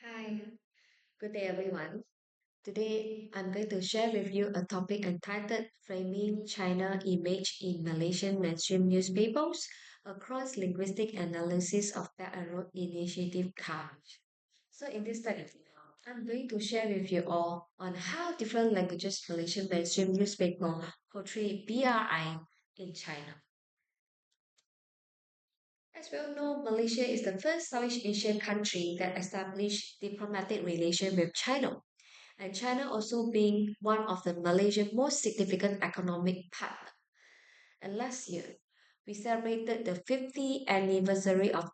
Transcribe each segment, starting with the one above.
Hi, good day everyone. Today I'm going to share with you a topic entitled Framing China Image in Malaysian Mainstream Newspapers, a cross-linguistic analysis of Belt and Road Initiative coverage. So in this study, I'm going to share with you all on how different languages Malaysian mainstream newspaper portray BRI in China. As we all know, Malaysia is the first Southeast Asian country that established diplomatic relations with China, and China also being one of the Malaysia's most significant economic partner. And last year, we celebrated the 50th anniversary of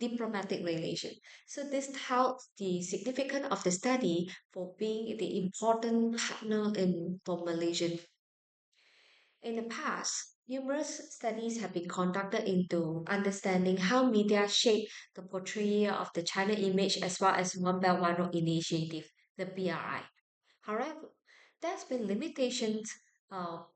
diplomatic relations. So this tells the significance of the study for being the important partner for Malaysia. In the past, numerous studies have been conducted into understanding how media shape the portrayal of the China image as well as One Belt One Road Initiative, the BRI. However, there's been limitations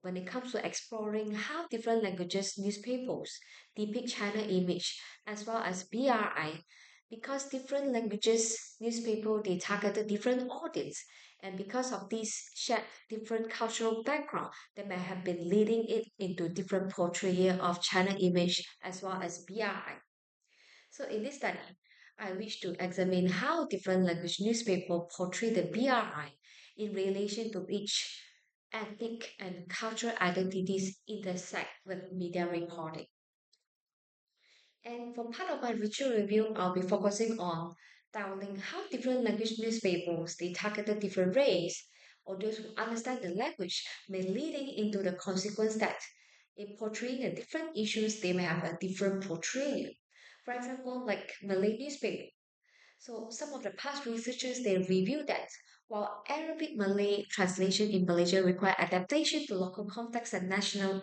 when it comes to exploring how different languages newspapers depict China image as well as BRI because different languages newspaper they targeted different audience and because of this shared different cultural background that may have been leading it into different portrayal of China image as well as BRI. So in this study, I wish to examine how different language newspapers portray the BRI in relation to each ethnic and cultural identities intersect with media reporting. And for part of my ritual review, I'll be focusing on downloading how different language newspapers they targeted different race or those who understand the language may leading into the consequence that in portraying the different issues they may have a different portrayal. For example, like Malay newspaper. So some of the past researchers they reviewed that while Arabic Malay translation in Malaysia require adaptation to local context and national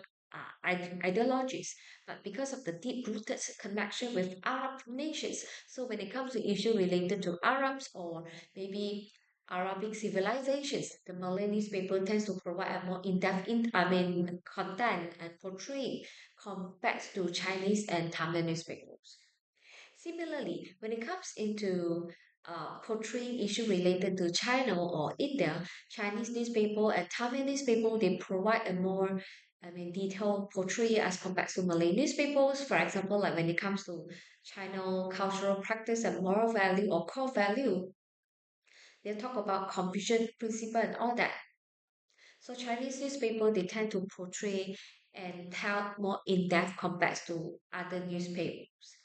ideologies, but because of the deep-rooted connection with Arab nations, so when it comes to issue related to Arabs or maybe Arabic civilizations, the Malay newspaper tends to provide a more in-depth, content and portray compared to Chinese and Tamil newspapers. Similarly, when it comes into portraying issue related to China or India, Chinese newspaper and Tamil newspaper they provide a more detailed portrayal as compared to Malay newspapers. For example, like when it comes to China cultural practice and moral value or core value, they talk about Confucian principle and all that. So Chinese newspaper they tend to portray and tell more in depth compared to other newspapers.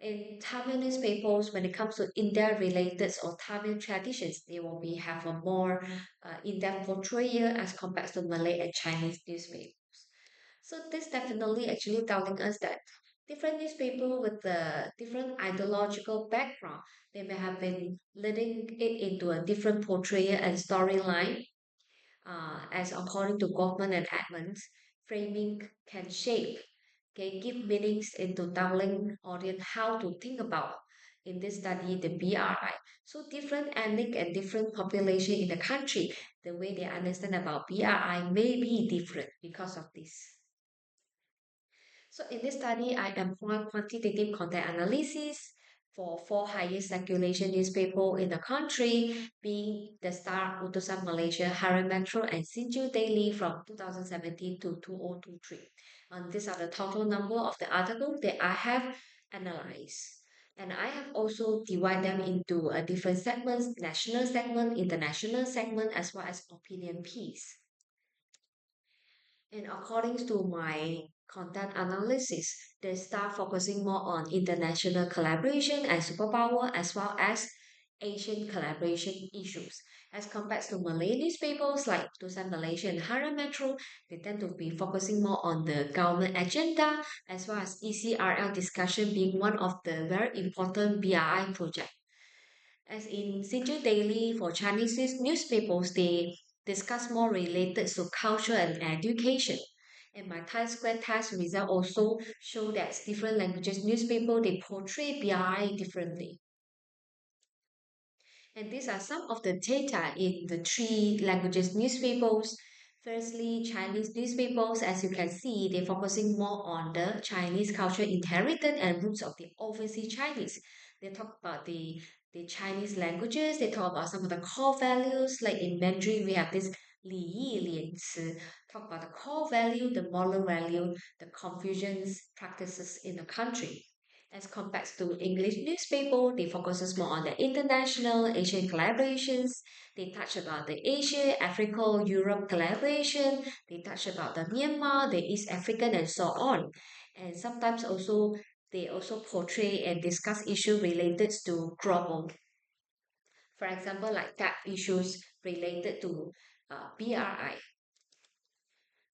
In Tamil newspapers, when it comes to India related or Tamil traditions, they will be have a more in-depth portrayal as compared to Malay and Chinese newspapers. So this definitely actually telling us that different newspaper with the different ideological background, they may have been leading it into a different portrayal and storyline as according to Goffman and Edmonds, framing can shape, can give meanings into telling audience how to think about in this study the BRI. So different ethnic and different population in the country, the way they understand about BRI may be different because of this. So in this study, I employ quantitative content analysis for four highest circulation newspaper in the country, being the Star, Utusan Malaysia, Harian Metro, and Sinju Daily from 2017 to 2023. And these are the total number of the articles that I have analyzed. And I have also divided them into a different segments, national segment, international segment, as well as opinion piece. And according to my content analysis, they start focusing more on international collaboration and superpower as well as Asian collaboration issues. As compared to Malay newspapers like Tusan Malaysia and Hara Metro, they tend to be focusing more on the government agenda as well as ECRL discussion being one of the very important BRI project. As in Sinju Daily for Chinese newspapers, they discuss more related to culture and education. And my Times Square test result also show that different languages newspaper they portray BRI differently. And these are some of the data in the three languages newspapers. Firstly, Chinese newspapers, as you can see, they're focusing more on the Chinese culture inheritance and roots of the overseas Chinese. They talk about the the Chinese languages. They talk about some of the core values. Like in Mandarin, we have this 礼义廉耻, talk about the core value, the moral value, the Confucian's practices in the country. As compared to English newspaper, they focuses more on the international Asian collaborations. They touch about the Asia, Africa, Europe collaboration. They touch about the Myanmar, the East African, and so on. And sometimes also they also portray and discuss issues related to global. For example, like that issues related to BRI.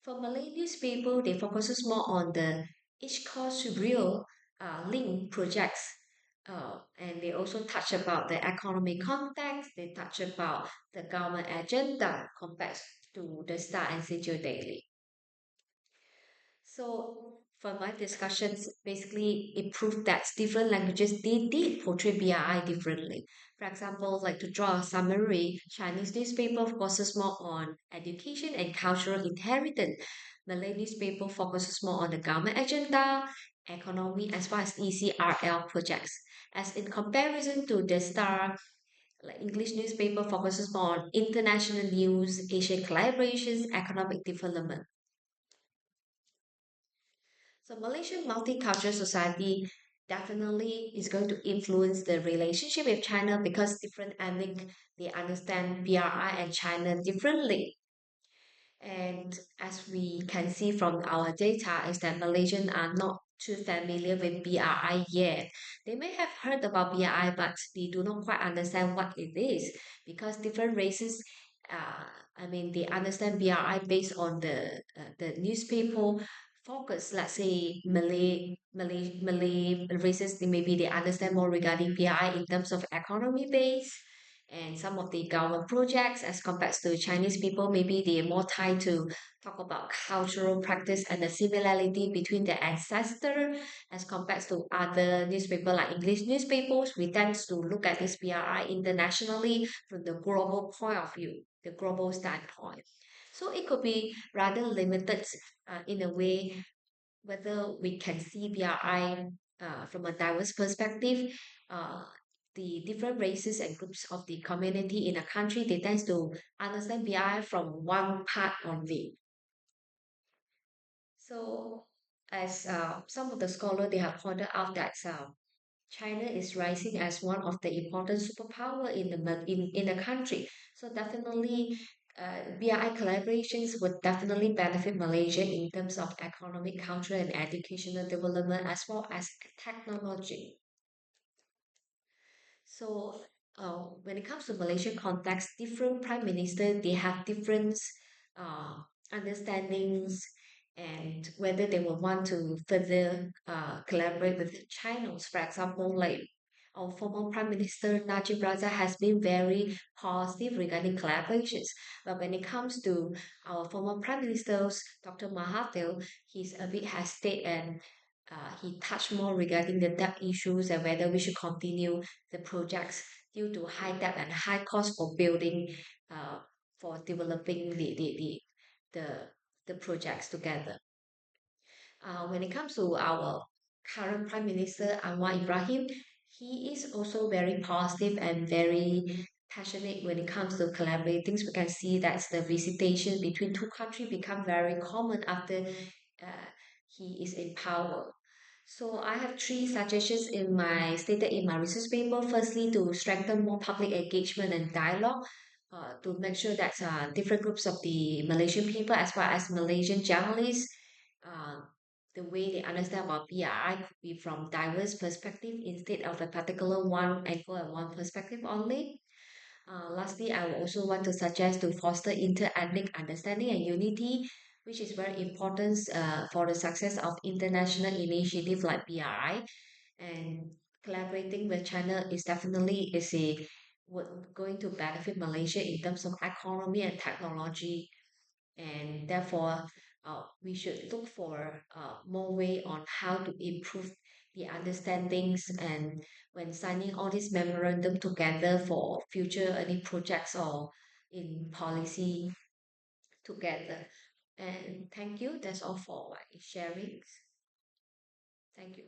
For Malay newspaper, they focuses more on the each course real link projects. And they also touch about the economic context. They touch about the government agenda compared to the Star and Sitio Daily. So for my discussions, basically it proved that different languages they did portray BRI differently. For example, like to draw a summary, Chinese newspaper focuses more on education and cultural inheritance. Malay newspaper focuses more on the government agenda, economy, as well as ECRL projects. As in comparison to the Star, like English newspaper focuses more on international news, Asian collaborations, economic development. So Malaysian multicultural society definitely is going to influence the relationship with China because different ethnic they understand BRI and China differently. And as we can see from our data, is that Malaysians are not too familiar with BRI yet. They may have heard about BRI, but they do not quite understand what it is because different races. I mean, they understand BRI based on the newspaper focus. Let's say Malay races, maybe they understand more regarding BRI in terms of economy base and some of the government projects as compared to Chinese people, maybe they're more tied to talk about cultural practice and the similarity between the ancestor as compared to other newspaper like English newspapers. We tend to look at this BRI internationally from the global point of view, the global standpoint. So it could be rather limited in a way whether we can see BRI from a diverse perspective. Uh, the different races and groups of the community in a country, they tend to understand BRI from one part only. So, as some of the scholars, they have pointed out that China is rising as one of the important superpower in in the country. So definitely, BRI collaborations would definitely benefit Malaysia in terms of economic, cultural, and educational development as well as technology. So, when it comes to Malaysian context, different prime minister they have different uh, understandings and whether they will want to further collaborate with China. For example, like our former Prime Minister Najib Razak has been very positive regarding collaborations. But when it comes to our former Prime Ministers, Dr. Mahathir, he's a bit hesitant and he touched more regarding the debt issues and whether we should continue the projects due to high debt and high cost for building, uh, for developing the, the projects together. When it comes to our current Prime Minister Anwar Ibrahim, he is also very positive and very passionate when it comes to collaborating. We can see that the visitation between two countries become very common after he is in power. So I have three suggestions in my stated in my research paper. Firstly, to strengthen more public engagement and dialogue. To make sure that different groups of the Malaysian people as well as Malaysian journalists uh, the way they understand about BRI could be from diverse perspective instead of a particular one angle and one perspective only. Lastly, I would also want to suggest to foster inter-ethnic understanding and unity, which is very important for the success of international initiative like BRI. And collaborating with China is definitely is a would going to benefit Malaysia in terms of economy and technology and therefore we should look for more way on how to improve the understandings and when signing all this memorandum together for future any projects or in policy together. And thank you. That's all for my sharings. Thank you.